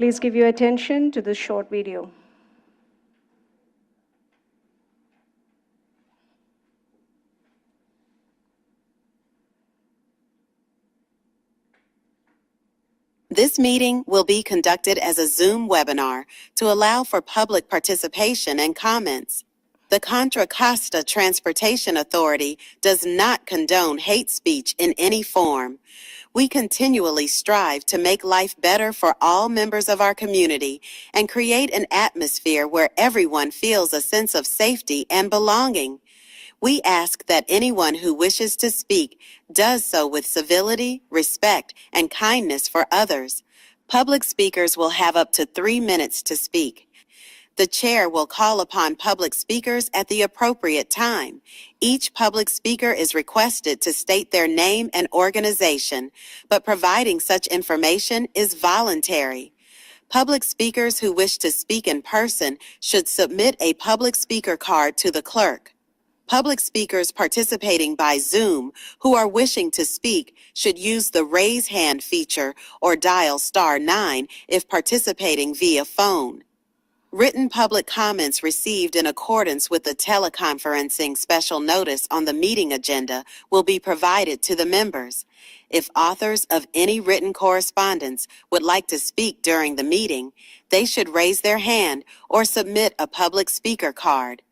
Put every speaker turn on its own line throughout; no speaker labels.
Please give your attention to this short video.
This meeting will be conducted as a Zoom webinar to allow for public participation and comments. The Contra Costa Transportation Authority does not condone hate speech in any form. We continually strive to make life better for all members of our community and create an atmosphere where everyone feels a sense of safety and belonging. We ask that anyone who wishes to speak does so with civility, respect, and kindness for others. Public speakers will have up to 3 minutes to speak. The chair will call upon public speakers at the appropriate time. Each public speaker is requested to state their name and organization, but providing such information is voluntary. Public speakers who wish to speak in person should submit a public speaker card to the clerk. Public speakers participating by Zoom who are wishing to speak should use the raise hand feature or dial *9 if participating via phone. Written public comments received in accordance with the teleconferencing special notice on the meeting agenda will be provided to the members. If authors of any written correspondence would like to speak during the meeting, they should raise their hand or submit a public speaker card.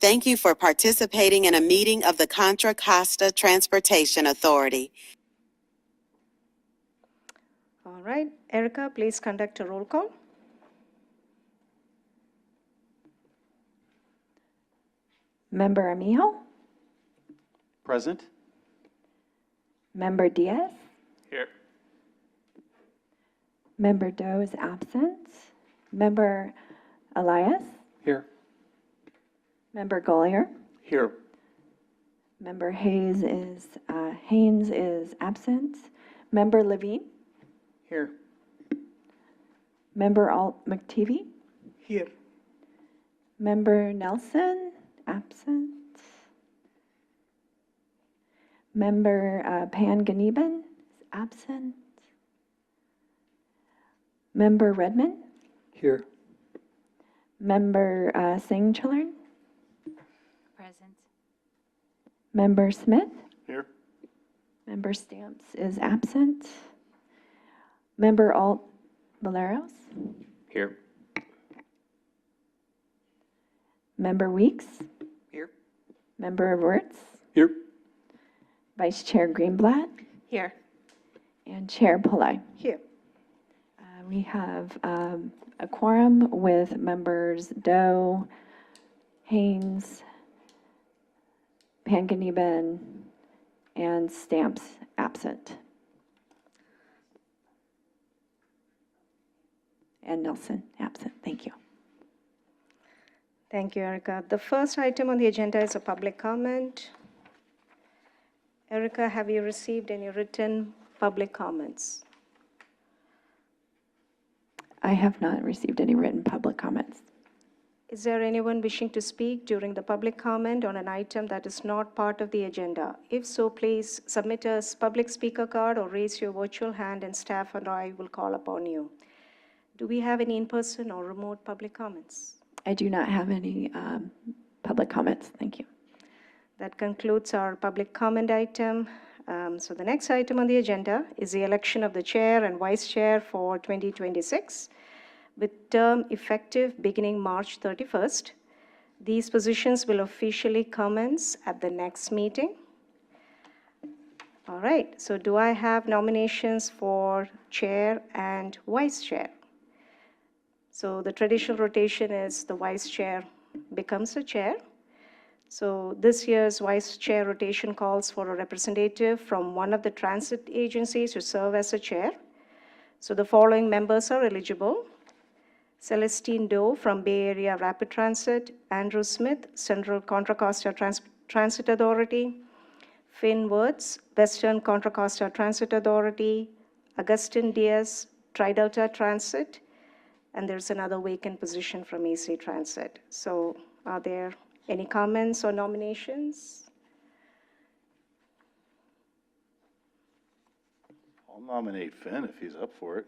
Thank you for participating in a meeting of the Contra Costa Transportation Authority.
All right, Erica, please conduct a roll call.
Member Amijo?
Present.
Member Diaz?
Here.
Member Doe is absent. Member Elias?
Here.
Member Gollier?
Here.
Member Haynes is absent. Member Levine?
Here.
Member Alt McTeevy?
Here.
Member Nelson? Absent. Member Pan Ganeben is absent. Member Redmond?
Here.
Member Singh Children?
Present.
Member Smith?
Here.
Member Stamps is absent. Member Alt Valeros?
Here.
Member Weeks?
Here.
Member Wirtz?
Here.
Vice Chair Greenblatt?
Here.
And Chair Pillai.
Here.
We have a quorum with members Doe, Haynes, Panganiban, and Stamps absent. And Nelson absent. Thank you.
Thank you, Erica. The first item on the agenda is a public comment. Erica, have you received any written public comments?
I have not received any written public comments.
Is there anyone wishing to speak during the public comment on an item that is not part of the agenda? If so, please submit a public speaker card or raise your virtual hand and staff and I will call upon you. Do we have any in-person or remote public comments?
I do not have any public comments. Thank you.
That concludes our public comment item. So the next item on the agenda is the election of the chair and vice chair for 2026, with term effective beginning March 31st. These positions will officially commence at the next meeting. All right, so do I have nominations for chair and vice chair? So the traditional rotation is the vice chair becomes the chair. So this year's vice chair rotation calls for a representative from one of the transit agencies to serve as a chair. So the following members are eligible: Celestine Doe from Bay Area Rapid Transit, Andrew Smith, Central Contra Costa Transit Authority, Finn Woods, Western Contra Costa Transit Authority, Augustin Diaz, Tri-Delta Transit, and there's another vacant position from AC Transit. So are there any comments or nominations?
I'll nominate Finn if he's up for it.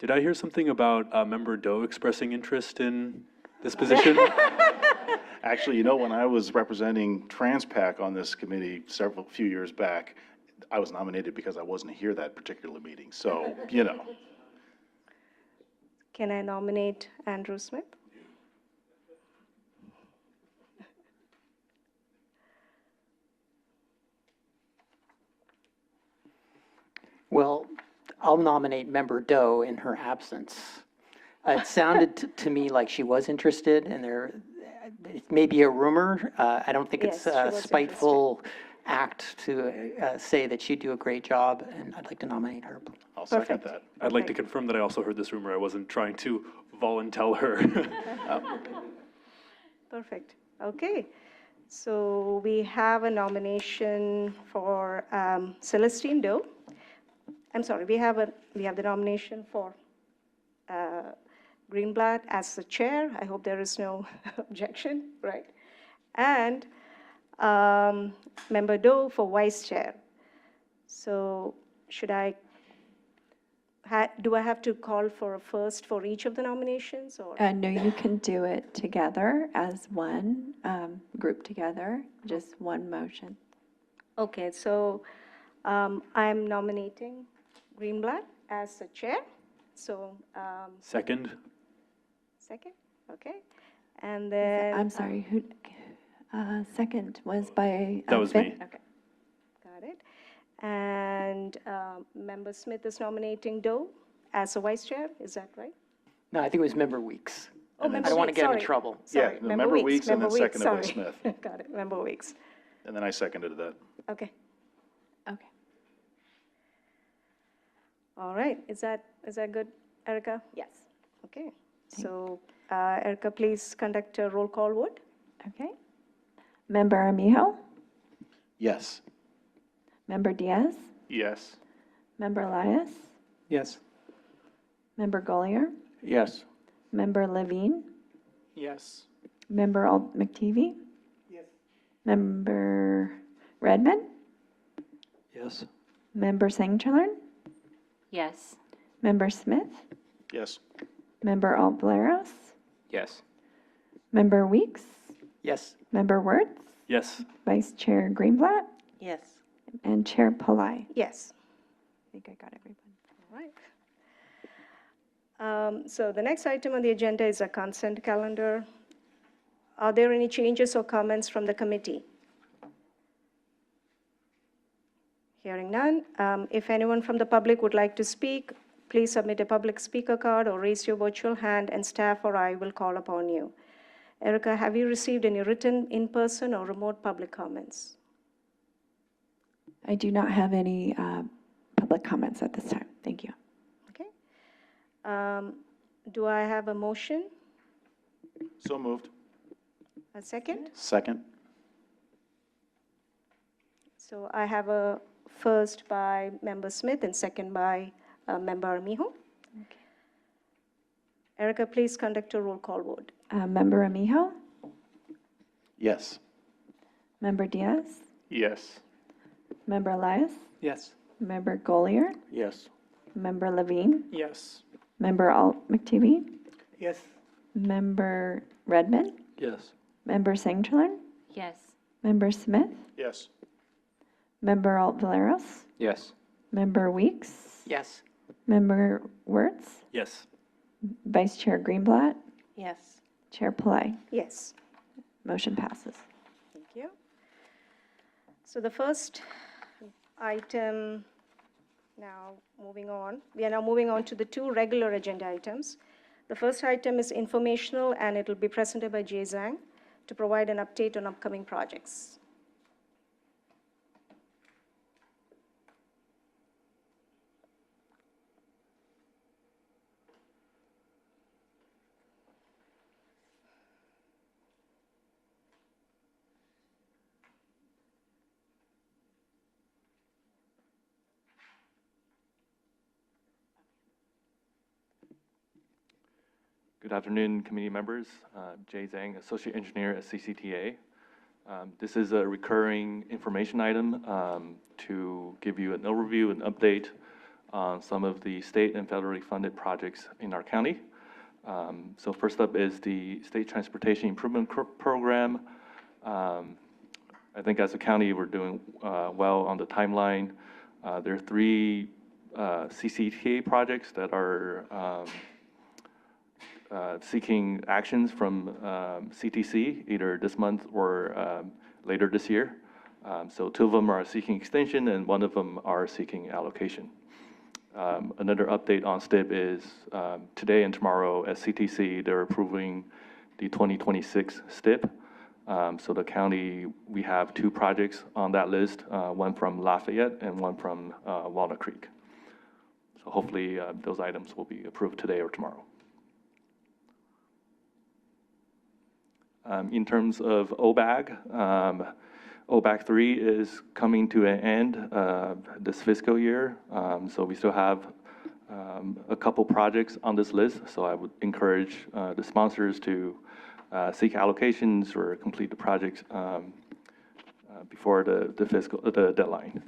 Did I hear something about Member Doe expressing interest in this position?
Actually, you know, when I was representing TransPac on this committee few years back, I was nominated because I wasn't here that particular meeting, so, you know.
Can I nominate Andrew Smith?
Well, I'll nominate Member Doe in her absence. It sounded to me like she was interested, and it may be a rumor. I don't think it's
Yes, she
a
was
spiteful act to say that she'd do a great job, and I'd like to nominate her.
I'll second
Perfect.
that.
I'd like to confirm that I also heard this rumor. I wasn't trying to volunteer her.
Perfect. Okay. So we have a nomination for Celestine Doe. I'm sorry, we have the nomination for Greenblatt as the chair. I hope there is no objection, right? And Member Doe for vice chair. So should do I have to call for a first for each of the nominations, or?
No, you can do it together as one, group together, just one motion.
Okay, so I'm nominating Greenblatt as the chair. So
Second?
second, okay. And then.
I'm sorry, who, second was by.
That was
Finn?
me.
Okay, got it. And Member Smith is nominating Doe as a vice chair, is that right?
No, I think it was Member Weeks.
Oh,
And then-
Member
I don't want to
Weeks,
get him in
sorry.
trouble.
Sorry,
Yeah, no, Member Weeks and then
Member Weeks,
seconded by
sorry.
Smith.
Got it, Member Weeks.
And then I seconded that.
Okay,
Okay.
all right, is that good, Erica?
Yes.
Okay, so Erica, please conduct a roll call vote.
Okay. Member Armijo,
Yes.
Member Diaz,
Yes.
Member Elias,
Yes.
Member Golier,
Yes.
Member Levine,
Yes.
Member Alt McTeevee. Yes. Member Redmond,
Yes.
Member Sangchilern,
Yes.
Member Smith,
Yes.
Member Alt Valeros,
Yes.
Member Weeks,
Yes.
Member Wertz,
Yes.
Vice Chair Greenblatt,
Yes.
and Chair Pillai.
Yes.
I think I got everyone.
All right. So the next item on the agenda is a consent calendar. Are there any changes or comments from the committee? Hearing none. If anyone from the public would like to speak, please submit a public speaker card or raise your virtual hand, and staff or I will call upon you. Erica, have you received any written, in-person, or remote public comments?
I do not have any public comments at this time. Thank you.
Okay. Do I have a motion?
So moved.
A second?
Second.
So I have a first by Member Smith and second by Member Armijo. Erica, please conduct a roll call vote.
Member Armijo,
Yes.
Member Diaz,
Yes.
Member Elias,
Yes.
Member Golier,
Yes.
Member Levine,
Yes.
Member Alt McTeevee,
Yes.
Member Redmond,
Yes.
Member Sangchilern,
Yes.
Member Smith,
Yes.
Member Alt Valeros,
Yes.
Member Weeks,
Yes.
Member Wertz,
Yes.
Vice Chair Greenblatt,
Yes.
Chair Pillai.
Yes.
Motion passes.
Thank you. So the first item, now moving on, we are now moving on to the two regular agenda items. The first item is informational, and it will be presented by Jay Zhang to provide an update on upcoming projects.
Good afternoon, committee members. Jay Zhang, Associate Engineer at CCTA. This is a recurring information item to give you an overview and update on some of the state and federally funded projects in our county. So first up is the State Transportation Improvement Program. I think as a county, we're doing well on the timeline. There are 3 CCTA projects that are seeking actions from CTC either this month or later this year. So 2 of them are seeking extension and 1 of them are seeking allocation. Another update on STIP is today and tomorrow at CTC, they're approving the 2026 STIP. So the county, we have 2 projects on that list, one from Lafayette and one from Walnut Creek. So hopefully those items will be approved today or tomorrow. In terms of OBAG, OBAG 3 is coming to an end this fiscal year. So we still have a couple projects on this list. So I would encourage the sponsors to seek allocations or complete the projects before the deadline.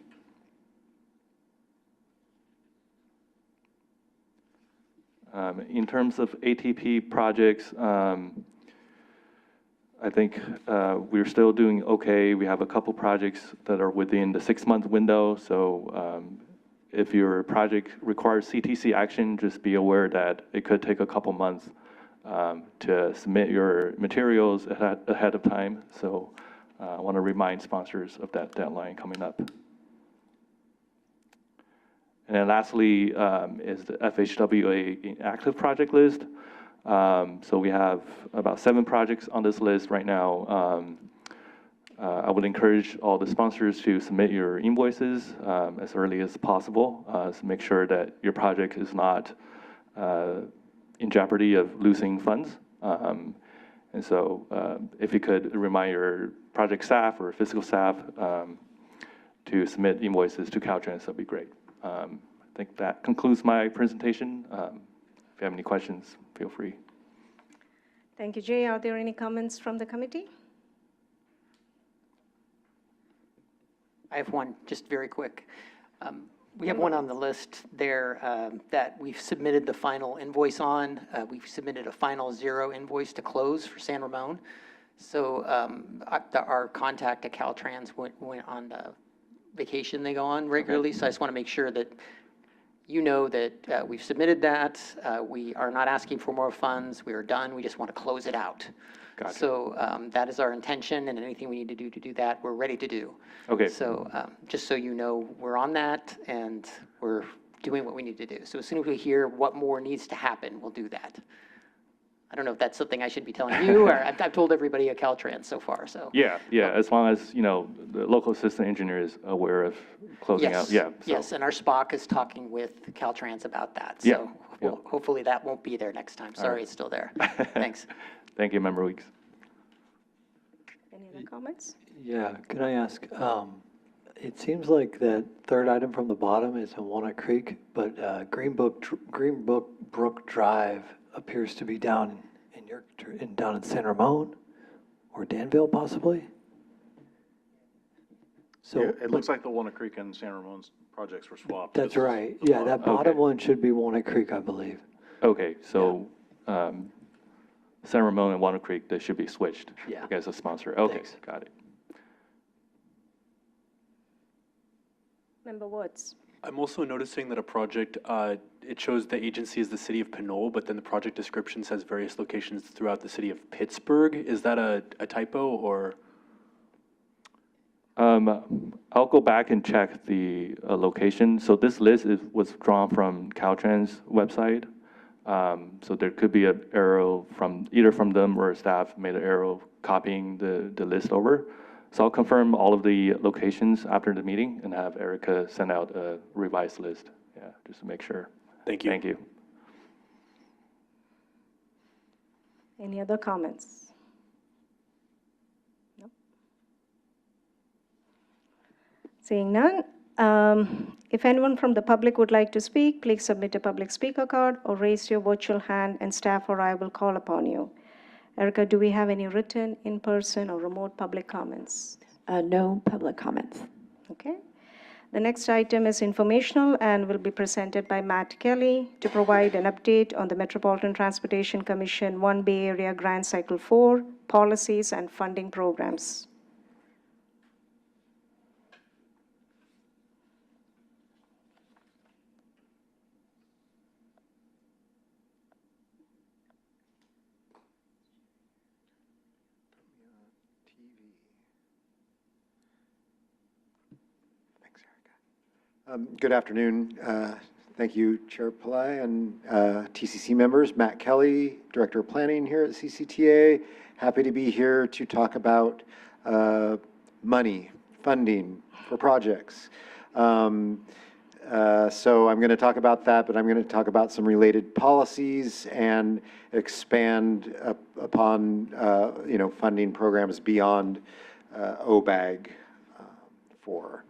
In terms of ATP projects, I think we're still doing okay. We have a couple projects that are within the 6-month window. So if your project requires CTC action, just be aware that it could take a couple months to submit your materials ahead of time. So I want to remind sponsors of that deadline coming up. And then lastly is the FHWA active project list. So we have about 7 projects on this list right now. I would encourage all the sponsors to submit your invoices as early as possible to make sure that your project is not in jeopardy of losing funds. And so if you could remind your project staff or physical staff to submit invoices to Caltrans, that'd be great. I think that concludes my presentation. If you have any questions, feel free.
Thank you, Jay. Are there any comments from the committee?
I have one, just very quick. We have one on the list there that we've submitted the final invoice on. We've submitted a final 0 invoice to close for San Ramon. So our contact at Caltrans went on the vacation they go on regularly. So I just want to make sure that you know that we've submitted that. We are not asking for more funds. We are done. We just want to close it out.
Gotcha.
So that is our intention, and anything we need to do that, we're ready to do.
Okay.
So just so you know, we're on that, and we're doing what we need to do. So as soon as we hear what more needs to happen, we'll do that. I don't know if that's something I should be telling you, or I've told everybody at Caltrans so far, so.
Yeah, as long as, you know, the local assistant engineer is aware of closing out. Yeah. So.
Yes, and our SPOC is talking with Caltrans about that.
Yeah,
So
yeah.
hopefully that won't be there next time. Sorry, it's still there. Thanks.
Thank you, Member Weeks.
Any other comments?
Yeah, can I ask, it seems like that 3rd item from the bottom is in Walnut Creek, but Greenbrook Brook Drive appears to be down in San Ramon or Danville possibly? So
Yeah, it looks like the Walnut Creek and San Ramon's projects were swapped.
that's
This is
right.
the
Yeah, that bottom
Okay.
one should be Walnut Creek, I believe.
Okay, so San Ramon and Walnut Creek, they should be switched.
Yeah.
As a sponsor. Okay,
Thanks.
got it.
Member Woods?
I'm also noticing that a project, it shows the agency is the city of Pinole, but then the project description says various locations throughout the city of Pittsburgh. Is that a typo or?
I'll go back and check the location. So this list was drawn from Caltrans website. So there could be an arrow from either from them or staff made an arrow copying the list over. So I'll confirm all of the locations after the meeting and have Erica send out a revised list. Yeah, just to make sure.
Thank you.
Thank you.
Any other comments? No. Seeing none, if anyone from the public would like to speak, please submit a public speaker card or raise your virtual hand and staff or I will call upon you. Erica, do we have any written, in-person, or remote public comments?
No public comments.
Okay. The next item is informational and will be presented by Matt Kelly to provide an update on the Metropolitan Transportation Commission One Bay Area Grant Cycle 4 policies and funding programs.
Good afternoon. Thank you, Chair Pillai and TCC members. Matt Kelly, Director of Planning here at CCTA. Happy to be here to talk about money, funding for projects. So I'm going to talk about that, but I'm going to talk about some related policies and expand upon funding programs beyond OBAG 4.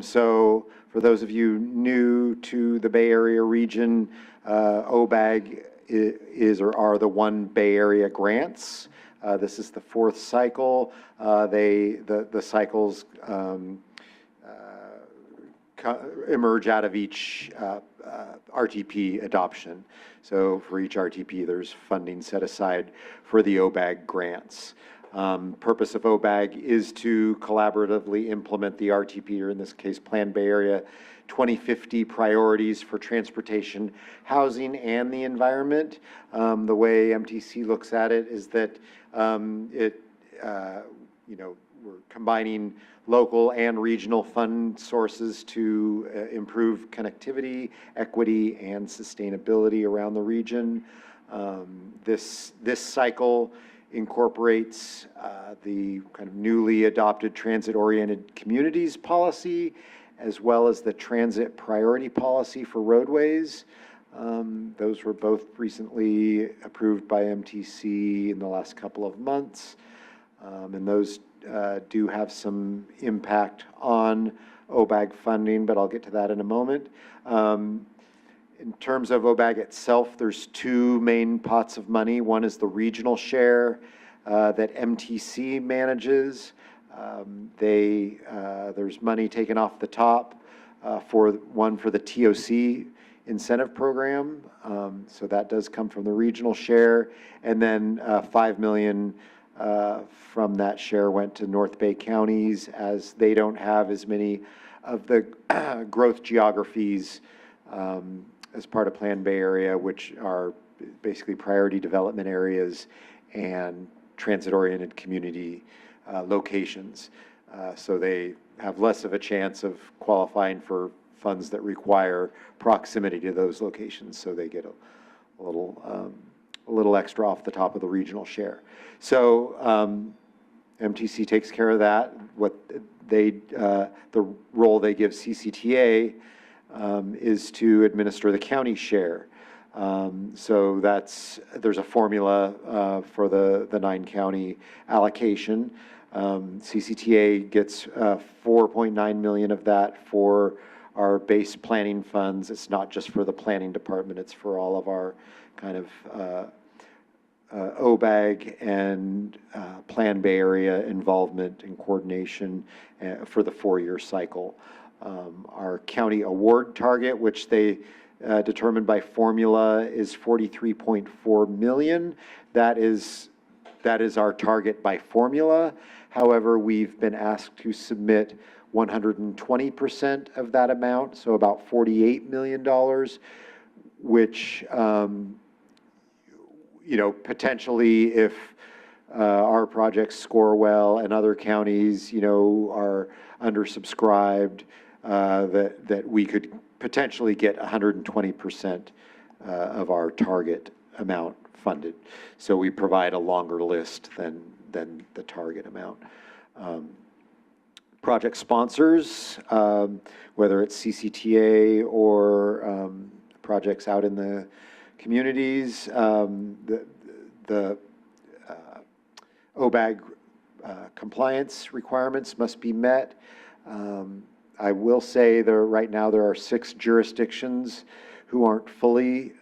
So for those of you new to the Bay Area region, OBAG is or are the One Bay Area grants. This is the 4th cycle. The cycles emerge out of each RTP adoption. So for each RTP, there's funding set aside for the OBAG grants. Purpose of OBAG is to collaboratively implement the RTP, or in this case, Plan Bay Area 2050 priorities for transportation, housing, and the environment. The way MTC looks at it is that we're combining local and regional fund sources to improve connectivity, equity, and sustainability around the region. This cycle incorporates the kind of newly adopted transit-oriented communities policy, as well as the transit priority policy for roadways. Those were both recently approved by MTC in the last couple of months, and those do have some impact on OBAG funding, but I'll get to that in a moment. In terms of OBAG itself, there's 2 main pots of money. One is the regional share that MTC manages. There's money taken off the top for the TOC incentive program. So that does come from the regional share. And then $5 million from that share went to North Bay counties, as they don't have as many of the growth geographies as part of Plan Bay Area, which are basically priority development areas and transit-oriented community locations. So they have less of a chance of qualifying for funds that require proximity to those locations, so they get a little extra off the top of the regional share. So MTC takes care of that. The role they give CCTA is to administer the county share. So there's a formula for the 9-county allocation. CCTA gets 4.9 million of that for our base planning funds. It's not just for the planning department, it's for all of our kind of OBAG and Plan Bay Area involvement and coordination for the 4-year cycle. Our county award target, which they determined by formula, is 43.4 million. That is our target by formula. However, we've been asked to submit 120% of that amount, so about $48 million, which potentially, if our projects score well and other counties are undersubscribed, that we could potentially get 120% of our target amount funded. So we provide a longer list than the target amount. Project sponsors, whether it's CCTA or projects out in the communities, the OBAG compliance requirements must be met. I will say right now there are 6 jurisdictions who aren't fully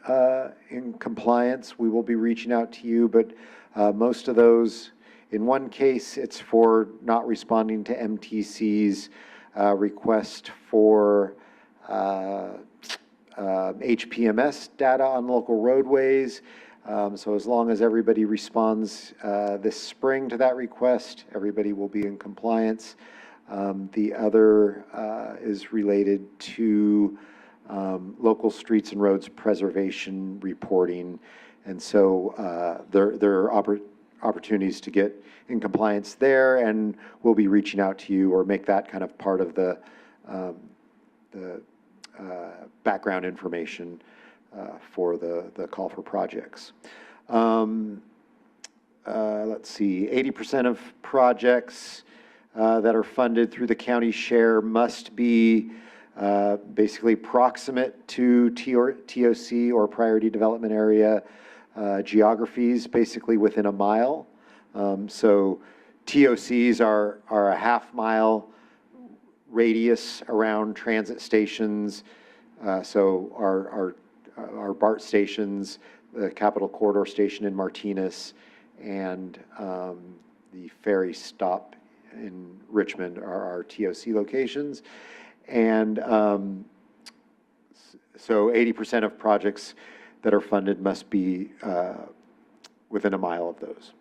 in compliance. We will be reaching out to you, but most of those, in one case, it's for not responding to MTC's request for HPMS data on local roadways. So as long as everybody responds this spring to that request, everybody will be in compliance. The other is related to local streets and roads preservation reporting. And so there are opportunities to get in compliance there, and we'll be reaching out to you or make that kind of part of the background information for the call for projects. Let's see, 80% of projects that are funded through the county share must be basically proximate to TOC or priority development area geographies, basically within a mile. So TOCs are a half-mile radius around transit stations. So our BART stations, the Capital Corridor station in Martinez, and the ferry stop in Richmond are our TOC locations. And so 80% of projects that are funded must be within a mile of those.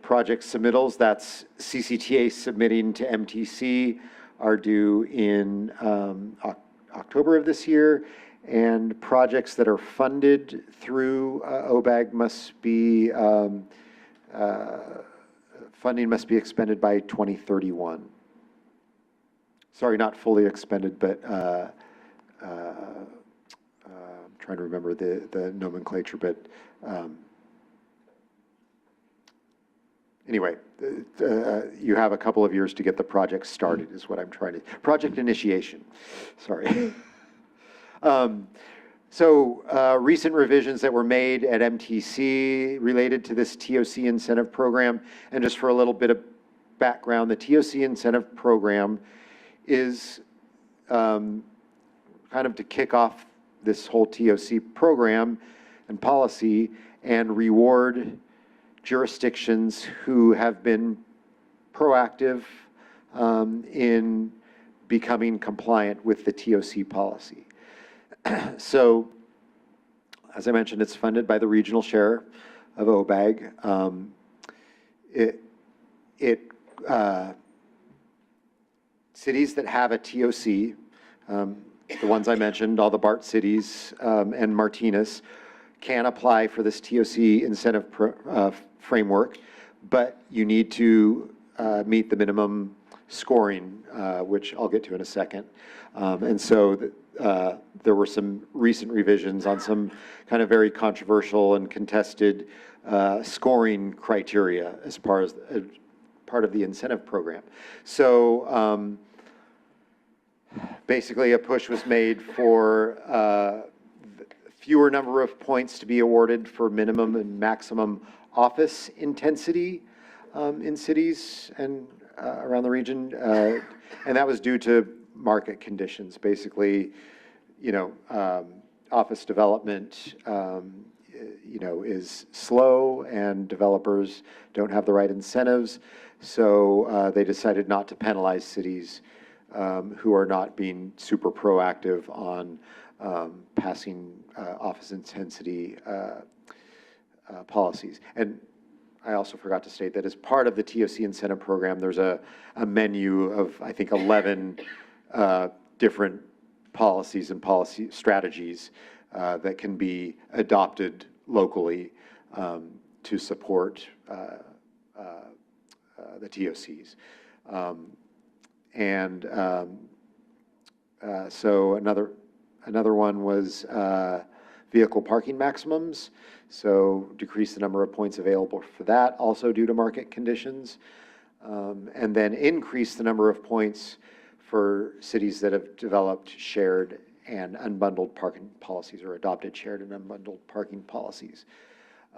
Project submittals, that's CCTA submitting to MTC, are due in October of this year, and projects that are funded through OBAG must be, funding must be expended by 2031. Sorry, not fully expended, but I'm trying to remember the nomenclature, but anyway, you have a couple of years to get the project started is what I'm trying to, project initiation, sorry. Recent revisions that were made at MTC related to this TOC incentive program, and just for a little bit of background, the TOC incentive program is kind of to kick off this whole TOC program and policy and reward jurisdictions who have been proactive in becoming compliant with the TOC policy. So, as I mentioned, it's funded by the regional share of OBAG. Cities that have a TOC, the ones I mentioned, all the BART cities and Martinez, can apply for this TOC incentive framework, but you need to meet the minimum scoring, which I'll get to in a second. And so there were some recent revisions on some kind of very controversial and contested scoring criteria as part of the incentive program. So basically a push was made for fewer number of points to be awarded for minimum and maximum office intensity in cities and around the region. And that was due to market conditions. Basically, you know, office development, you know, is slow and developers don't have the right incentives. So they decided not to penalize cities who are not being super proactive on passing office intensity policies. And I also forgot to state that as part of the TOC incentive program, there's a menu of, I think, 11 different policies and policy strategies that can be adopted locally to support the TOCs. So another one was vehicle parking maximums. So decrease the number of points available for that, also due to market conditions. And then increase the number of points for cities that have developed shared and unbundled parking policies or adopted shared and unbundled parking policies.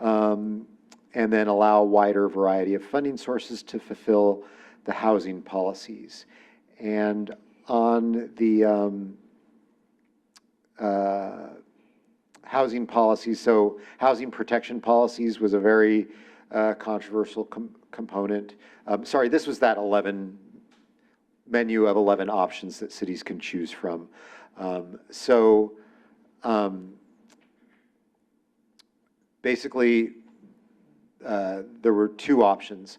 And then allow a wider variety of funding sources to fulfill the housing policies. And on the housing policies, so housing protection policies was a very controversial component. Sorry, this was that 11 menu of 11 options that cities can choose from. So basically, there were two options.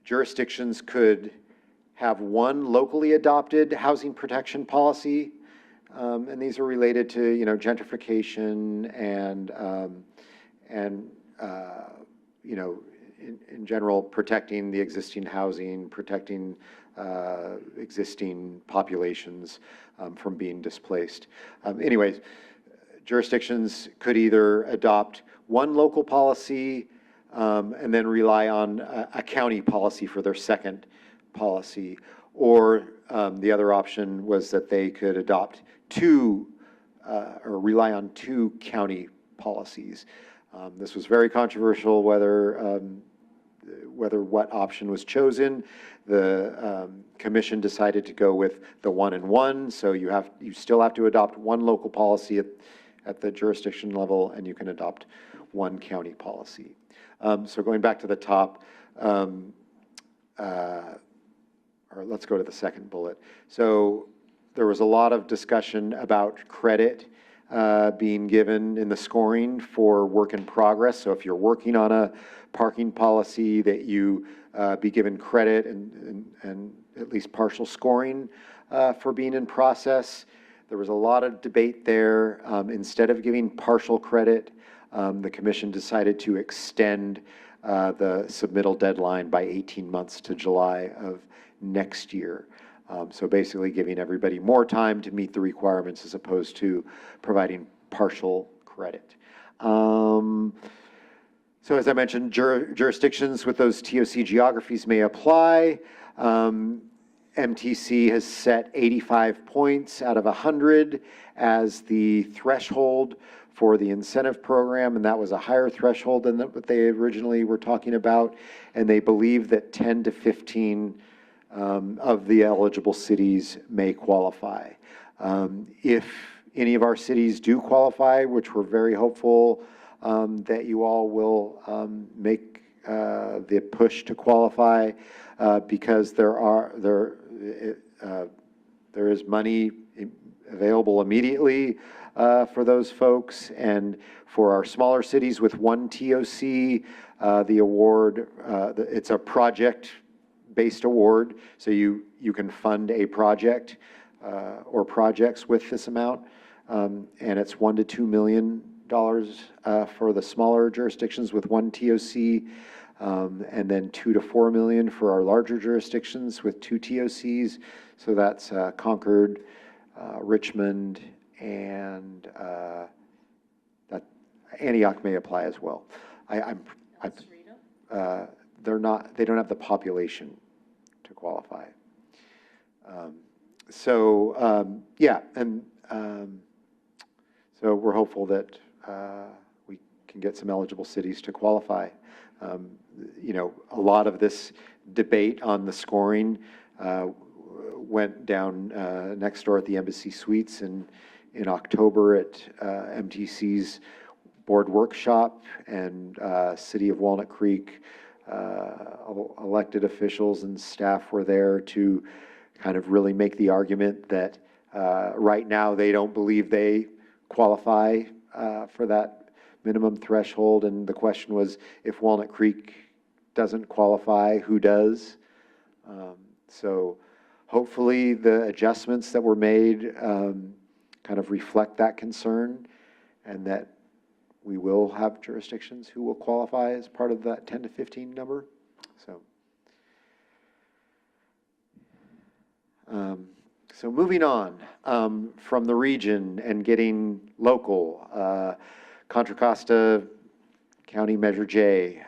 Jurisdictions could have one locally adopted housing protection policy, and these are related to, you know, gentrification and you know, in general, protecting the existing housing, protecting existing populations from being displaced. Anyways, jurisdictions could either adopt one local policy and then rely on a county policy for their second policy, or the other option was that they could adopt two or rely on two county policies. This was very controversial whether what option was chosen. The commission decided to go with the 1 and 1, so you still have to adopt one local policy at the jurisdiction level, and you can adopt one county policy. So going back to the top, or let's go to the second bullet. So there was a lot of discussion about credit being given in the scoring for work in progress. So if you're working on a parking policy, that you be given credit and at least partial scoring for being in process. There was a lot of debate there. Instead of giving partial credit, the commission decided to extend the submittal deadline by 18 months to July of next year. So basically giving everybody more time to meet the requirements as opposed to providing partial credit. So as I mentioned, jurisdictions with those TOC geographies may apply. MTC has set 85 points out of 100 as the threshold for the incentive program, and that was a higher threshold than what they originally were talking about. And they believe that 10 to 15 of the eligible cities may qualify. If any of our cities do qualify, which we're very hopeful that you all will make the push to qualify, because there is money available immediately for those folks. And for our smaller cities with one TOC, the award, it's a project-based award, so you can fund a project or projects with this amount, and it's $1 to $2 million for the smaller jurisdictions with one TOC, and then $2 to $4 million for our larger jurisdictions with two TOCs. So that's Concord, Richmond, and that Antioch may apply as well. They don't have the population to qualify. Yeah, and so we're hopeful that we can get some eligible cities to qualify. You know, a lot of this debate on the scoring went down next door at the Embassy Suites in October at MTC's board workshop, and City of Walnut Creek elected officials and staff were there to kind of really make the argument that right now they don't believe they qualify for that minimum threshold. And the question was, if Walnut Creek doesn't qualify, who does? So hopefully the adjustments that were made kind of reflect that concern, and that we will have jurisdictions who will qualify as part of that 10 to 15 number. So moving on from the region and getting local, Contra Costa County Measure J,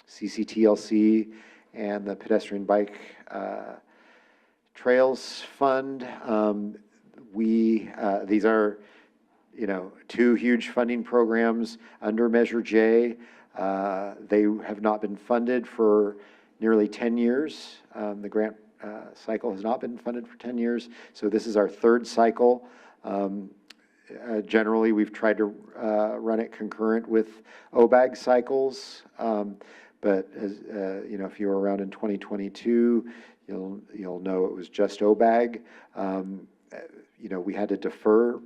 CCTLC, and the Pedestrian Bike Trails Fund. These are, you know, two huge funding programs under Measure J. They have not been funded for nearly 10 years. The grant cycle has not been funded for 10 years, so this is our third cycle. Generally, we've tried to run it concurrent with OBAG cycles, but as you know, if you were around in 2022, you'll know it was just OBAG. We had to defer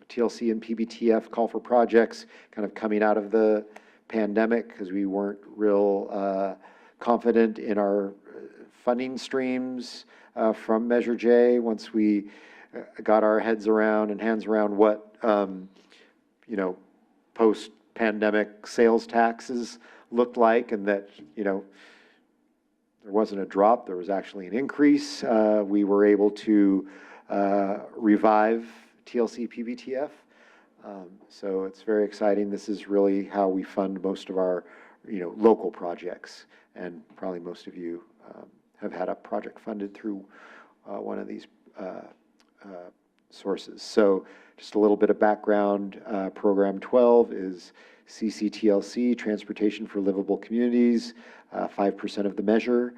TLC and PBTF call for projects kind of coming out of the pandemic because we weren't real confident in our funding streams from Measure J. Once we got our heads around and hands around what, post-pandemic sales taxes looked like, and that, there wasn't a drop, there was actually an increase. We were able to revive TLC PBTF. So it's very exciting. This is really how we fund most of our, local projects. And probably most of you have had a project funded through one of these sources. So just a little bit of background. Program 12 is CCTLC, Transportation for Livable Communities, 5% of the measure.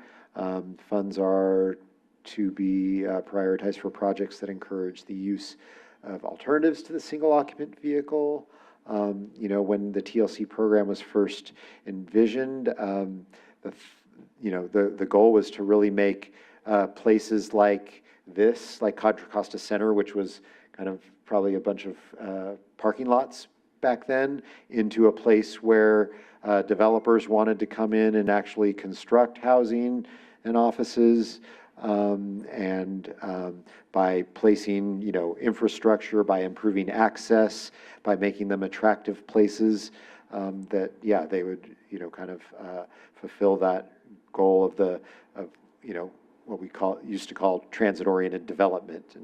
Funds are to be prioritized for projects that encourage the use of alternatives to the single occupant vehicle. When the TLC program was first envisioned, the goal was to really make places like this, like Contra Costa Center, which was kind of probably a bunch of parking lots back then, into a place where developers wanted to come in and actually construct housing and offices. By placing, infrastructure, by improving access, by making them attractive places, that, they would, kind of fulfill that goal of what we used to call transit-oriented development,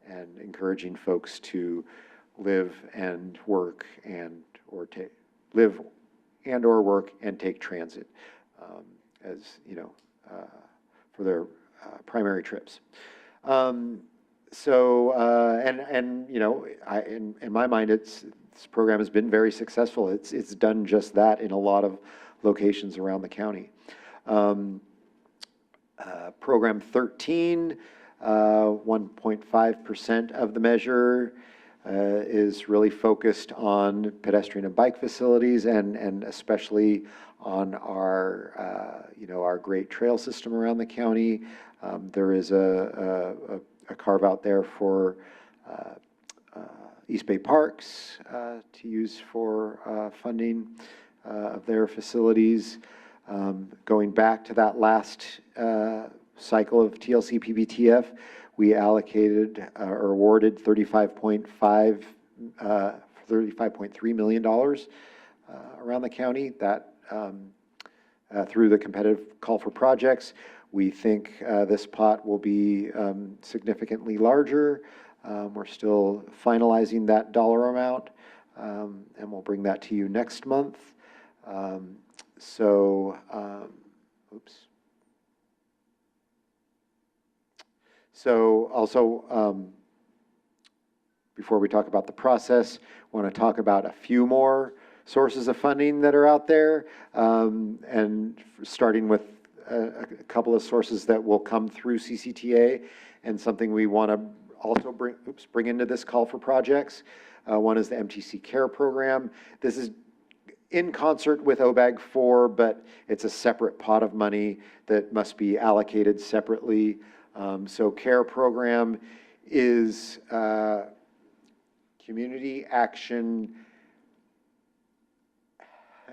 and encouraging folks to live and work live and or work and take transit as, for their primary trips. In my mind, this program has been very successful. It's done just that in a lot of locations around the county. Program 13, 1.5% of the measure is really focused on pedestrian and bike facilities, and especially on our, our great trail system around the county. There is a carve out there for East Bay Parks to use for funding of their facilities. Going back to that last cycle of TLC PBTF, we allocated or awarded $35.3 million around the county. That through the competitive call for projects. We think this pot will be significantly larger. We're still finalizing that dollar amount, and we'll bring that to you next month. So also, before we talk about the process, I want to talk about a few more sources of funding that are out there, and starting with a couple of sources that will come through CCTA, and something we want to also bring into this call for projects. One is the MTC CARE program. This is in concert with OBAG 4, but it's a separate pot of money that must be allocated separately. So CARE program is community action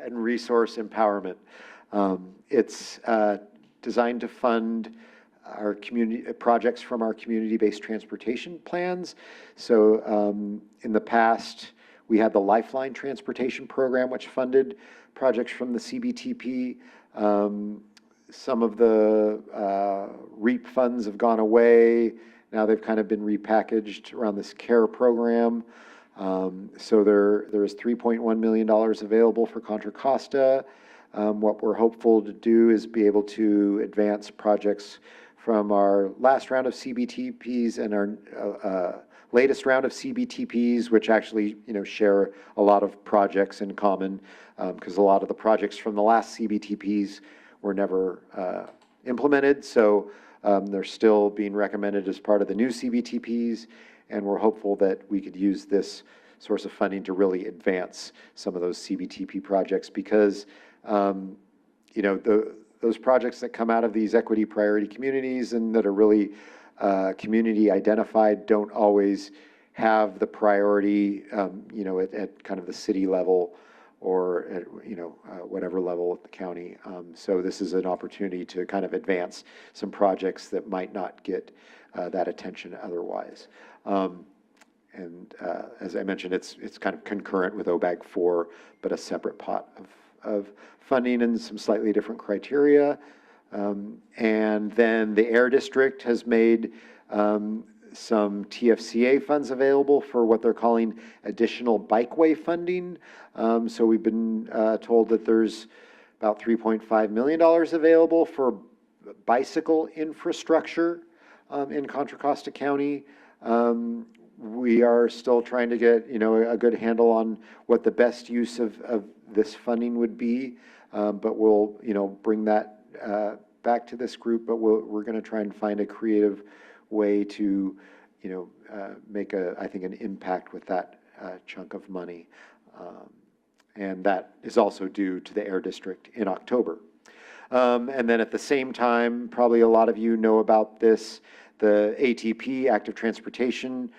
and resource empowerment. It's designed to fund our community projects from our community-based transportation plans. So in the past, we had the Lifeline Transportation Program, which funded projects from the CBTP. Some of the REAP funds have gone away. Now they've kind of been repackaged around this CARE program. So there is $3.1 million available for Contra Costa. What we're hopeful to do is be able to advance projects from our last round of CBTPs and our latest round of CBTPs, which actually, share a lot of projects in common, because a lot of the projects from the last CBTPs were never implemented. So they're still being recommended as part of the new CBTPs, and we're hopeful that we could use this source of funding to really advance some of those CBTP projects, because, those projects that come out of these equity priority communities and that are really community identified don't always have the priority, at kind of the city level or at, whatever level at the county. So this is an opportunity to kind of advance some projects that might not get that attention otherwise. And as I mentioned, it's kind of concurrent with OBAG 4, but a separate pot of funding and some slightly different criteria. And then the Air District has made some TFCA funds available for what they're calling additional bikeway funding. So we've been told that there's about $3.5 million available for bicycle infrastructure in Contra Costa County. We are still trying to get, a good handle on what the best use of this funding would be. But we'll, bring that back to this group, but we're going to try and find a creative way to, make I think an impact with that chunk of money. And that is also due to the Air District in October. And then at the same time, probably a lot of you know about this, the ATP, Active Transportation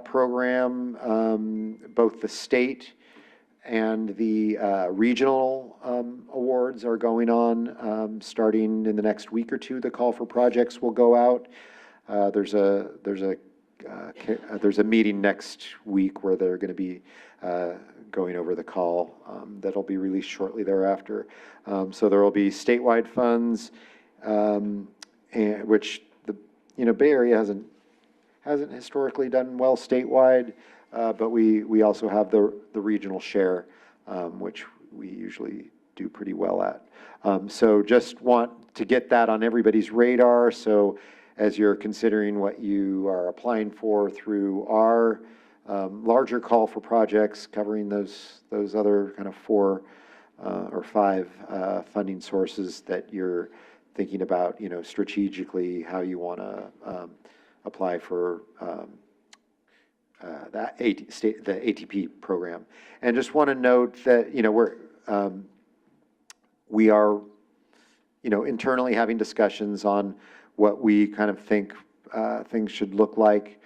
Program, both the state and the regional awards are going on. Starting in the next week or two, the call for projects will go out. There's a meeting next week where they're going to be going over the call that'll be released shortly thereafter. So there will be statewide funds, and which the Bay Area hasn't historically done well statewide, but we also have the regional share, which we usually do pretty well at. So just want to get that on everybody's radar. So as you're considering what you are applying for through our larger call for projects, covering those other kind of 4 or 5 funding sources that you're thinking about, strategically how you want to apply for the ATP program. And just want to note that, we are, internally having discussions on what we kind of think things should look like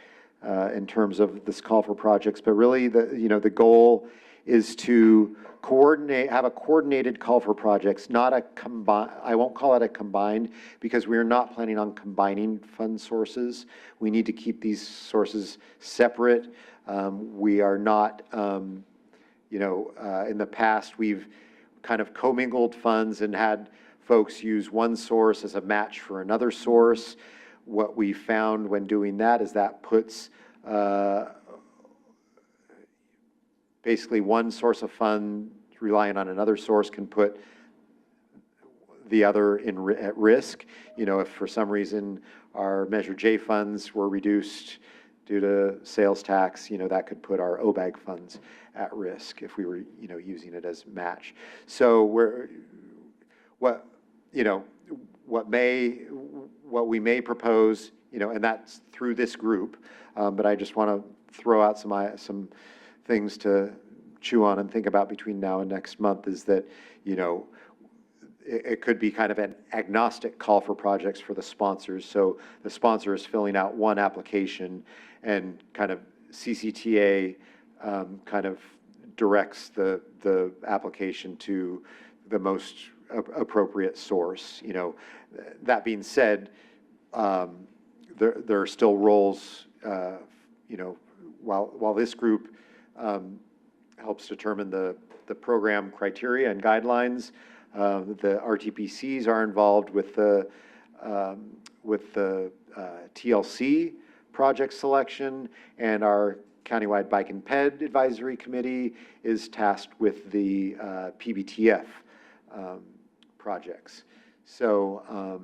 in terms of this call for projects. But really, the goal is to have a coordinated call for projects, not a combined. I won't call it a combined because we are not planning on combining fund sources. We need to keep these sources separate. We are not, in the past, we've kind of commingled funds and had folks use one source as a match for another source. What we found when doing that is that puts basically one source of fund relying on another source can put the other at risk. If for some reason our Measure J funds were reduced due to sales tax, that could put our OBAG funds at risk if we were, using it as match. So what we may propose, and that's through this group, but I just want to throw out some things to chew on and think about between now and next month is that, it could be kind of an agnostic call for projects for the sponsors. So the sponsor is filling out one application and kind of CCTA kind of directs the application to the most appropriate source. That being said, there are still roles, while this group helps determine the program criteria and guidelines, the RTPCs are involved with the TLC project selection, and our Countywide Bike and Ped Advisory Committee is tasked with the PBTF projects. So,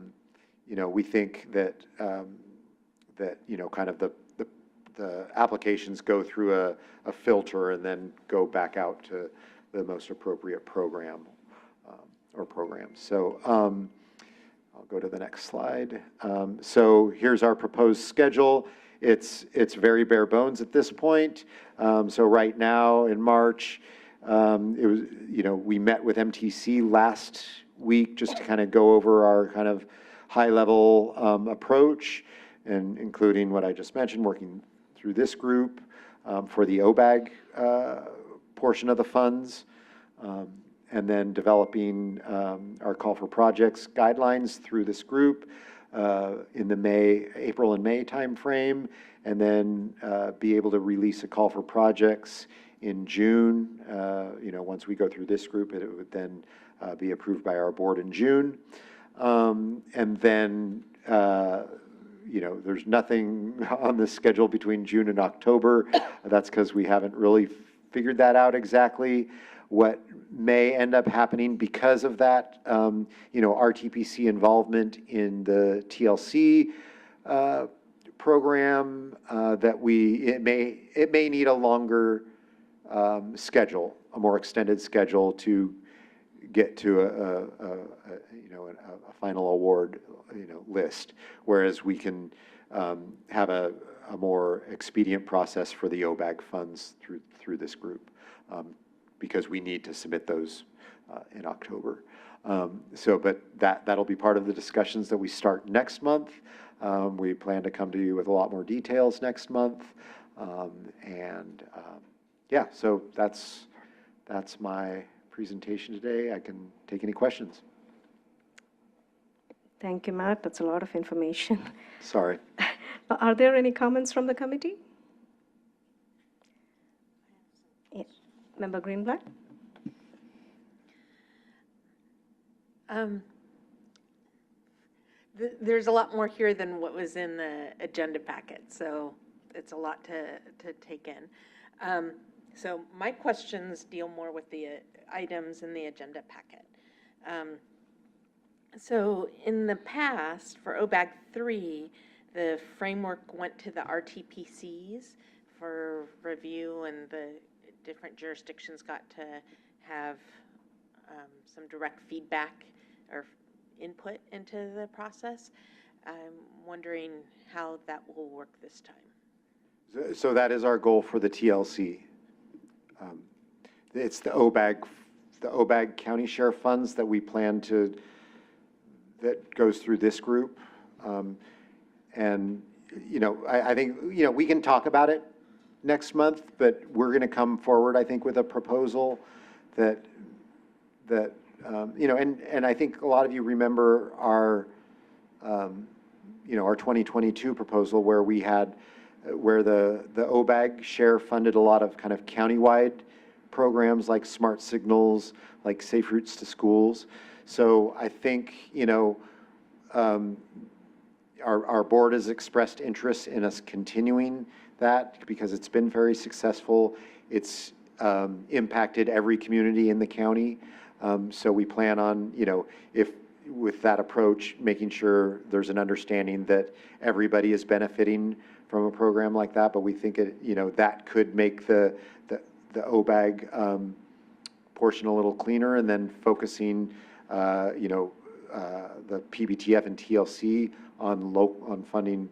we think that kind of the applications go through a filter and then go back out to the most appropriate program or programs. So I'll go to the next slide. So here's our proposed schedule. It's very bare bones at this point. So right now in March, It was, we met with MTC last week just to kind of go over our kind of high-level approach, and including what I just mentioned, working through this group for the OBAG portion of the funds, and then developing our call for projects guidelines through this group in the April and May timeframe, and then be able to release a call for projects in June. Once we go through this group, it would then be approved by our board in June. And then, there's nothing on the schedule between June and October. That's because we haven't really figured that out exactly. What may end up happening because of that, RTPC involvement in the TLC program, it may need a longer schedule, a more extended schedule to get to a final award, list, whereas we can have a more expedient process for the OBAG funds through this group, because we need to submit those in October. But that'll be part of the discussions that we start next month. We plan to come to you with a lot more details next month. Yeah, so that's my presentation today. I can take any questions.
Thank you, Matt. That's a lot of information.
Sorry.
Are there any comments from the committee? Yeah. Member Greenblatt?
There's a lot more here than what was in the agenda packet, so it's a lot to take in. So my questions deal more with the items in the agenda packet. So in the past, for OBAG 3, the framework went to the RTPCs for review, and the different jurisdictions got to have some direct feedback or input into the process. I'm wondering how that will work this time.
So that is our goal for the TLC. It's the OBAG county share funds that we plan to, that goes through this group. And, I think, we can talk about it next month, but we're going to come forward, I think, with a proposal that and I think a lot of you remember our 2022 proposal where we had, where the OBAG share funded a lot of kind of countywide programs like Smart Signals, like Safe Routes to Schools. So I think, our board has expressed interest in us continuing that because it's been very successful. It's impacted every community in the county. So we plan on, if with that approach, making sure there's an understanding that everybody is benefiting from a program like that. But we think that could make the OBAG portion a little cleaner, and then focusing, the PBTF and TLC on funding,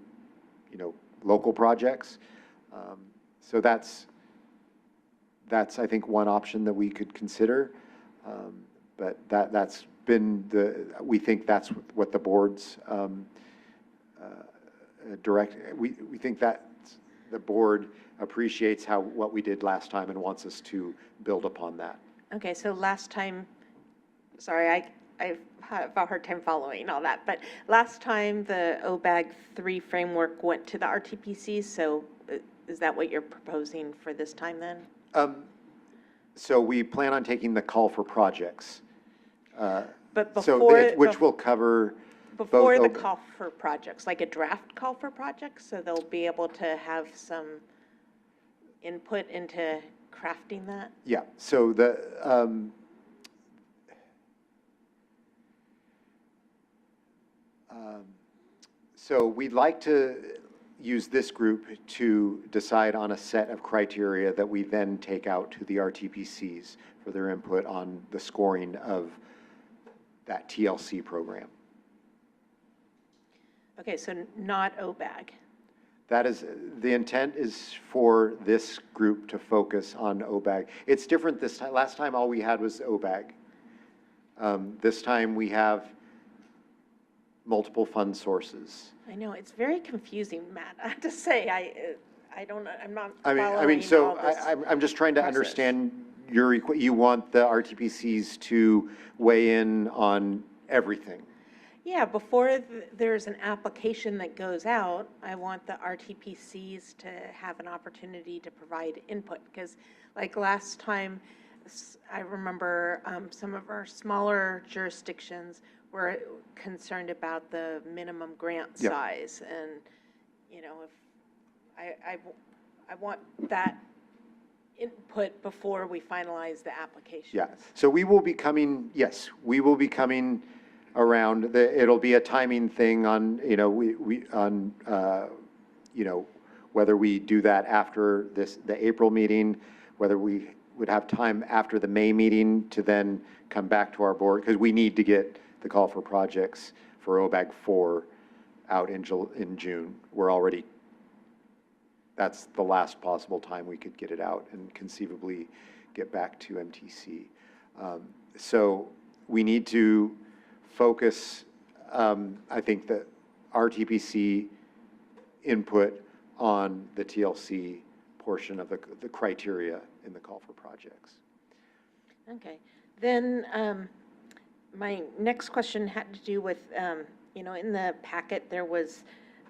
local projects. So that's I think one option that we could consider. But that's been we think that's what the board's we think that the board appreciates what we did last time and wants us to build upon that.
Okay, so last time, sorry, I've had a hard time following all that, but last time the OBAG 3 framework went to the RTPC, so is that what you're proposing for this time then?
So we plan on taking the call for projects.
But
which will cover
before
both
the call for projects, like a draft call for projects, so they'll be able to have some input into crafting that?
Yeah, so so we'd like to use this group to decide on a set of criteria that we then take out to the RTPCs for their input on the scoring of that TLC program.
Okay, so not OBAG.
That is, the intent is for this group to focus on OBAG. It's different this time. Last time, all we had was OBAG. This time, we have multiple fund sources.
I know, it's very confusing, Matt, I have to say, I don't know, I'm not
I
following
mean, so
all this.
I'm just trying to
process.
understand you want the RTPCs to weigh in on everything.
Yeah, before there's an application that goes out, I want the RTPCs to have an opportunity to provide input. Because like last time, I remember some of our smaller jurisdictions were concerned about the minimum grant
Yep.
size. And, you know, if I want that input before we finalize the application.
Yeah, so we will be coming, yes, we will be coming around, it'll be a timing thing on, you know, you know, whether we do that after the April meeting, whether we would have time after the May meeting to then come back to our board, because we need to get the call for projects for OBAG 4 out in June. We're already, that's the last possible time we could get it out and conceivably get back to MTC. So we need to focus, I think, the RTPC input on the TLC portion of the criteria in the call for projects.
Okay, then my next question had to do with, you know, in the packet, there was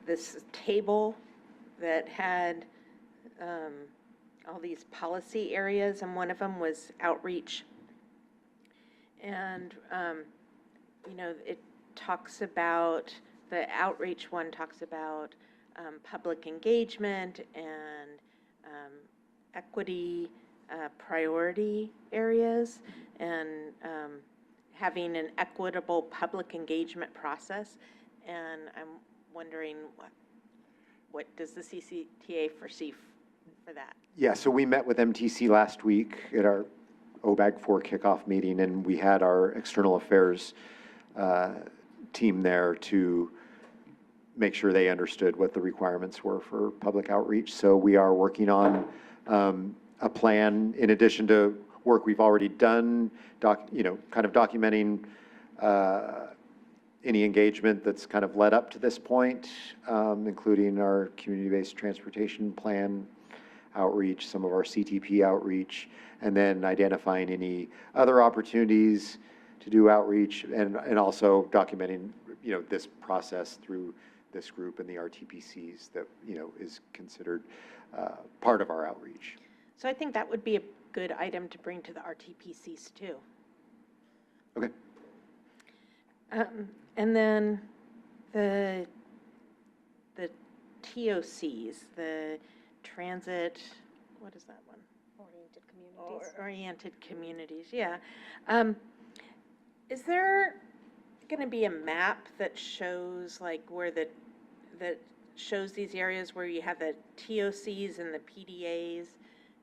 this table that had all these policy areas, and one of them was outreach. And, you know, it talks about, the outreach one talks about public engagement and equity priority areas, and having an equitable public engagement process. And I'm wondering, what does the CCTA foresee for that?
Yeah, so we met with MTC last week at our OBAG 4 kickoff meeting, and we had our external affairs team there to make sure they understood what the requirements were for public outreach. So we are working on a plan in addition to work we've already done, you know, kind of documenting any engagement that's kind of led up to this point, including our community-based transportation plan outreach, some of our CTP outreach, and then identifying any other opportunities to do outreach, and also documenting, you know, this process through this group and the RTPCs that, you know, is considered part of our outreach.
So I think that would be a good item to bring to the RTPCs too.
Okay.
And then the TOCs, the transit, what is that one?
Oriented communities.
Oriented communities, yeah. Is there going to be a map that shows like where that shows these areas where you have the TOCs and the PDAs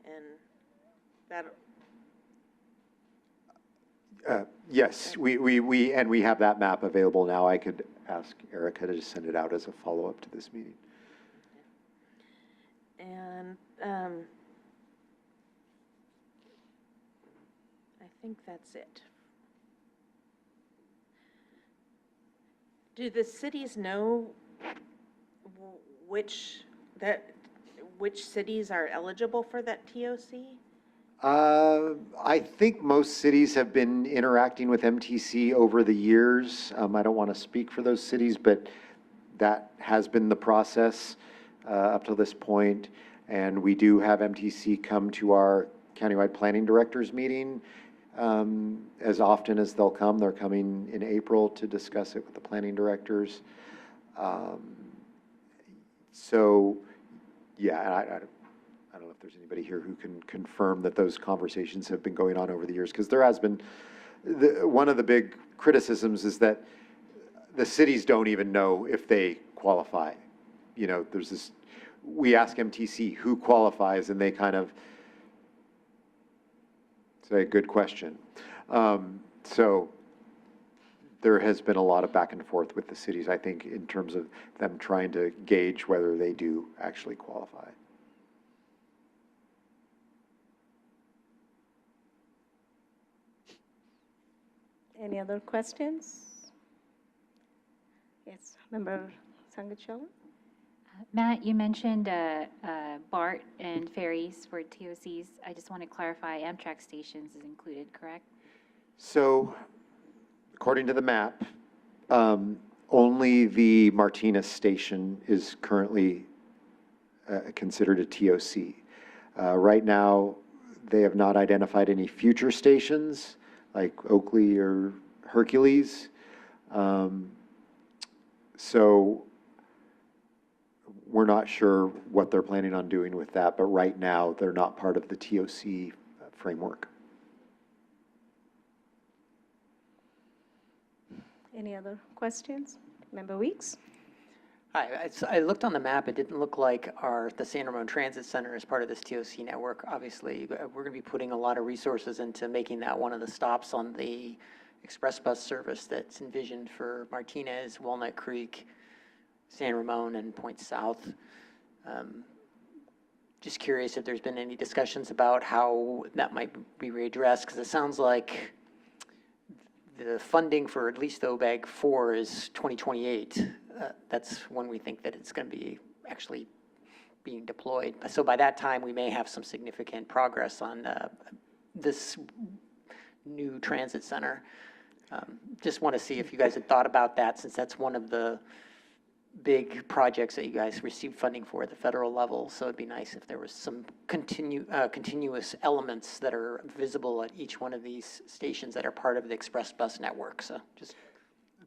and that?
Yes, we have that map available now. I could ask Erica to just send it out as a follow-up to this meeting.
And I think that's it. Do the cities know which cities are eligible for that TOC?
I think most cities have been interacting with MTC over the years. I don't want to speak for those cities, but that has been the process up to this point. And we do have MTC come to our countywide planning directors meeting as often as they'll come. They're coming in April to discuss it with the planning directors. So, yeah, I don't know if there's anybody here who can confirm that those conversations have been going on over the years, because there has been, one of the big criticisms is that the cities don't even know if they qualify. You know, there's this, we ask MTC who qualifies, and they kind of say, good question. So there has been a lot of back and forth with the cities, I think, in terms of them trying to gauge whether they do actually qualify.
Any other questions? Yes, Member Sangachala?
Matt, you mentioned BART and ferries for TOCs. I just want to clarify, Amtrak stations is included, correct?
So, according to the map, only the Martinez station is currently considered a TOC. Right now, they have not identified any future stations like Oakley or Hercules. So we're not sure what they're planning on doing with that, but right now, they're not part of the TOC framework.
Any other questions? Member Weeks?
Hi, I looked on the map, it didn't look like the San Ramon Transit Center is part of this TOC network. Obviously, we're going to be putting a lot of resources into making that one of the stops on the express bus service that's envisioned for Martinez, Walnut Creek, San Ramon, and Point South. Just curious if there's been any discussions about how that might be readdressed, because it sounds like the funding for at least the OBAG 4 is 2028. That's when we think that it's going to be actually being deployed. So by that time, we may have some significant progress on this new transit center. Just want to see if you guys had thought about that, since that's one of the big projects that you guys received funding for at the federal level. So it'd be nice if there was some continuous elements that are visible at each one of these stations that are part of the express bus network. So just.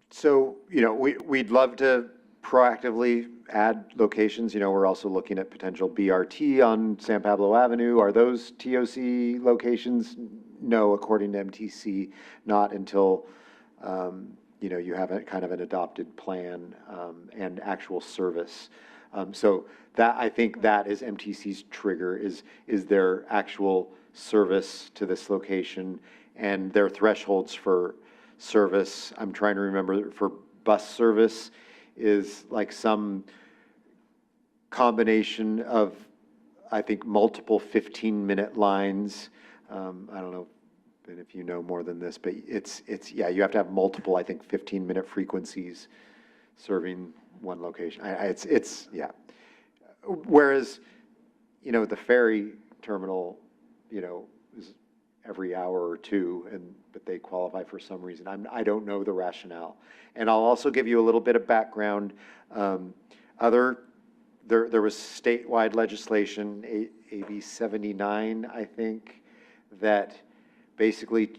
So, we'd love to proactively add locations. We're also looking at potential BRT on San Pablo Avenue. Are those TOC locations? No, according to MTC, not until, you have a kind of an adopted plan and actual service. So that, I think that is MTC's trigger, is their actual service to this location and their thresholds for service. I'm trying to remember, for bus service is like some combination of, I think, multiple 15-minute lines. I don't know if you know more than this, but it's you have to have multiple, I think, 15-minute frequencies serving one location. Yeah. Whereas, the ferry terminal, is every hour or two, but they qualify for some reason. I don't know the rationale. And I'll also give you a little bit of background. There was statewide legislation, AB 79, I think, that basically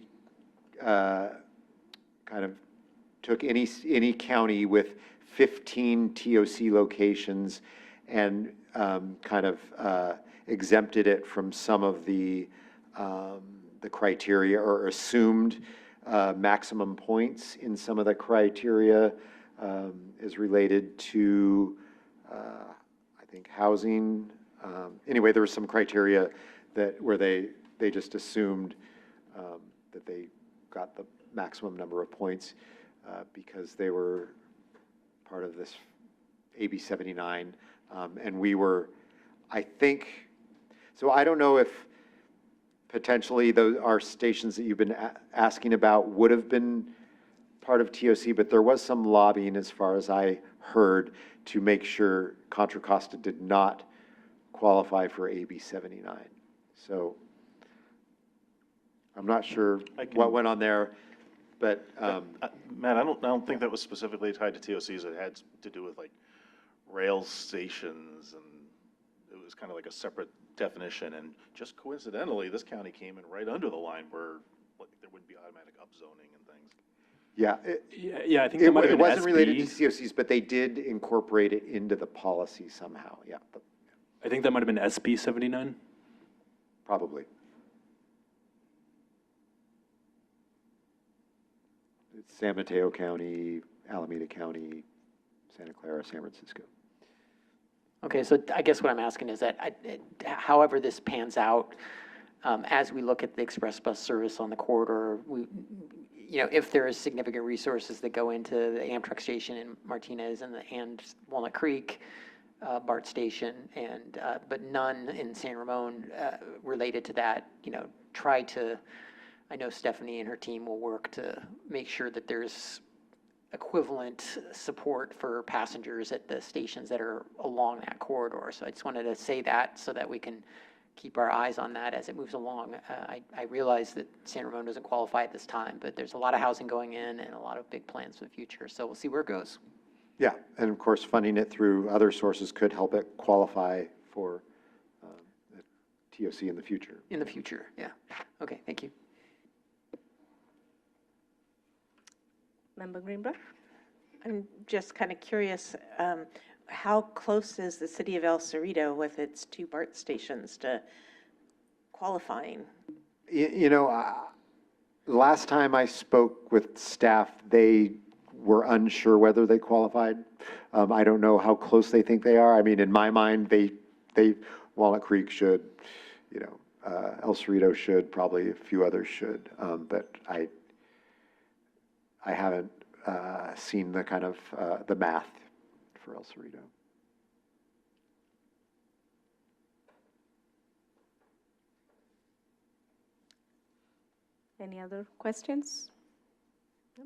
kind of took any county with 15 TOC locations and kind of exempted it from some of the criteria, or assumed maximum points in some of the criteria is related to, I think, housing. Anyway, there was some criteria where they just assumed that they got the maximum number of points because they were part of this AB 79. And we were, I think, so I don't know if potentially our stations that you've been asking about would have been part of TOC, but there was some lobbying, as far as I heard, to make sure Contra Costa did not qualify for AB 79. So I'm not sure what went on there, but
Matt, I don't think that was specifically tied to TOCs. It had to do with like rail stations, and it was kind of like a separate definition. And just coincidentally, this county came in right under the line where there wouldn't be automatic upzoning and things.
yeah.
Yeah, I think that might have
It
been
wasn't related to
SB.
TOCs, but they did incorporate it into the policy somehow, yeah,
I think that might have been SB 79.
probably. It's San Mateo County, Alameda County, Santa Clara, San Francisco.
Okay, so I guess what I'm asking is that, however this pans out, as we look at the express bus service on the corridor, you know, if there is significant resources that go into the Amtrak station in Martinez and Walnut Creek, BART station, and, but none in San Ramon related to that, you know, I know Stephanie and her team will work to make sure that there's equivalent support for passengers at the stations that are along that corridor. So I just wanted to say that so that we can keep our eyes on that as it moves along. I realize that San Ramon doesn't qualify at this time, but there's a lot of housing going in and a lot of big plans for the future. So we'll see where it goes.
Yeah, and of course, funding it through other sources could help it qualify for the TOC in the future.
In the future, yeah. Okay, thank you.
Member Greenberg?
I'm just kind of curious, how close is the city of El Cerrito with its 2 BART stations to qualifying?
You know, last time I spoke with staff, they were unsure whether they qualified. I don't know how close they think they are. I mean, in my mind, Walnut Creek should, you know, El Cerrito should, probably a few others should, but I haven't seen the kind of the math for El Cerrito.
Any other questions? No?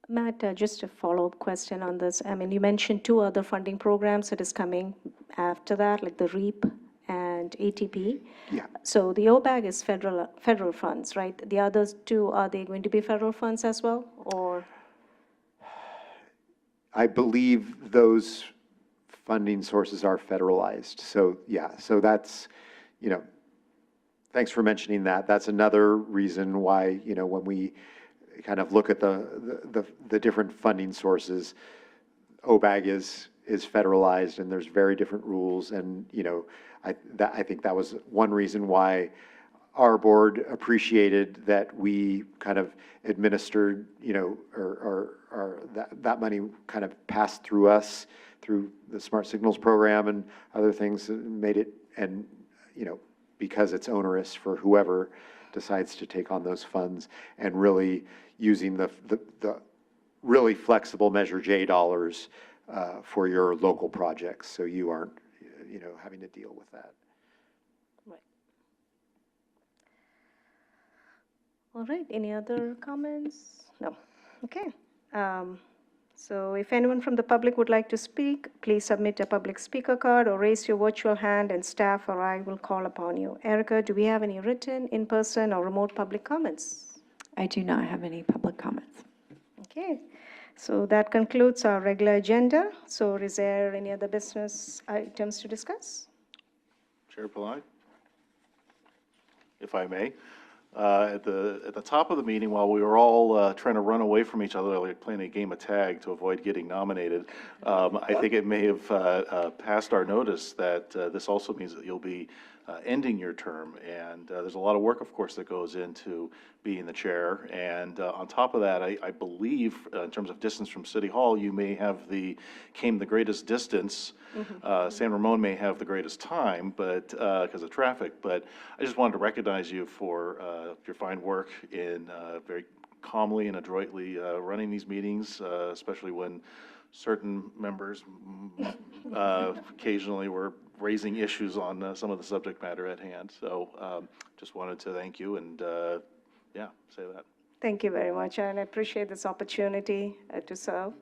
Matt, just a follow-up question on this. I mean, you mentioned 2 other funding programs that is coming after that, like the REAP and ATP.
Yeah.
So the OBAG is federal funds, right? The others 2, are they going to be federal funds as well, or?
I believe those funding sources are federalized. So, yeah, so that's, you know, thanks for mentioning that. That's another reason why, you know, when we kind of look at the different funding sources, OBAG is federalized and there's very different rules. And, you know, I think that was one reason why our board appreciated that we kind of administered, you know, or that money kind of passed through us, through the Smart Signals program and other things, made it, and, you know, because it's onerous for whoever decides to take on those funds, and really using the really flexible Measure J dollars for your local projects, so you aren't, you know, having to deal with that.
Right. All right, any other comments? No. Okay. So if anyone from the public would like to speak, please submit a public speaker card or raise your virtual hand, and staff or I will call upon you. Erica, do we have any written, in-person, or remote public comments?
I do not have any public comments.
Okay, so that concludes our regular agenda. So is there any other business items to discuss?
Chair Pillai, if I may. At the top of the meeting, while we were all trying to run away from each other, like playing a game of tag to avoid getting nominated, I think it may have passed our notice that this also means that you'll be ending your term. And there's a lot of work, of course, that goes into being the chair. And on top of that, I believe, in terms of distance from City Hall, you may have came the greatest distance. San Ramon may have the greatest time, but because of traffic. But I just wanted to recognize you for your fine work in very calmly and adroitly running these meetings, especially when certain members occasionally were raising issues on some of the subject matter at hand. So just wanted to thank you and, yeah, say that.
Thank you very much, and I appreciate this opportunity to serve.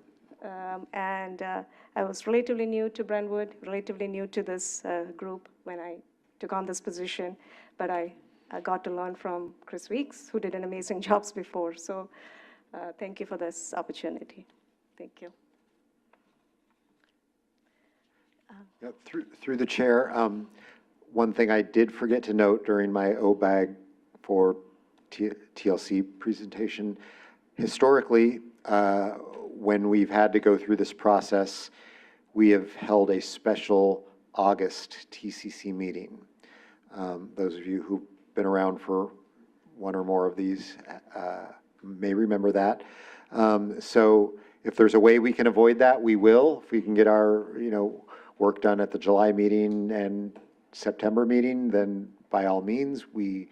I was relatively new to Brentwood, relatively new to this group when I took on this position, but I got to learn from Chris Weeks, who did an amazing job before. So thank you for this opportunity. Thank you.
Yeah, through the chair, one thing I did forget to note during my OBAG for TLC presentation, historically, when we've had to go through this process, we have held a special August TCC meeting. Those of you who've been around for one or more of these may remember that. So if there's a way we can avoid that, we will. If we can get our, work done at the July meeting and September meeting, then by all means, we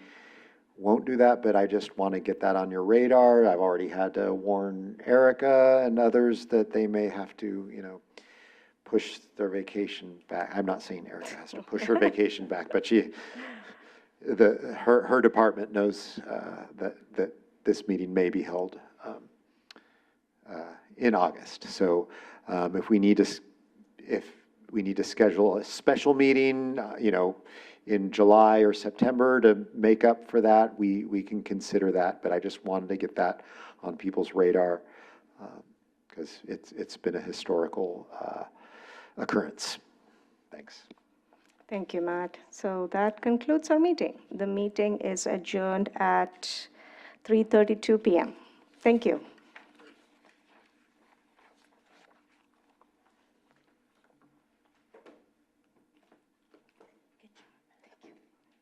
won't do that, but I just want to get that on your radar. I've already had to warn Erica and others that they may have to, push their vacation back. I'm not saying Erica has to push her vacation back, but her department knows that this meeting may be held in August. So if we need to schedule a special meeting, in July or September to make up for that, we can consider that. But I just wanted to get that on people's radar because it's been a historical occurrence. Thanks.
Thank you, Matt. So that concludes our meeting. The meeting is adjourned at 3:32 p.m. Thank you.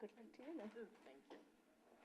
Good luck to you.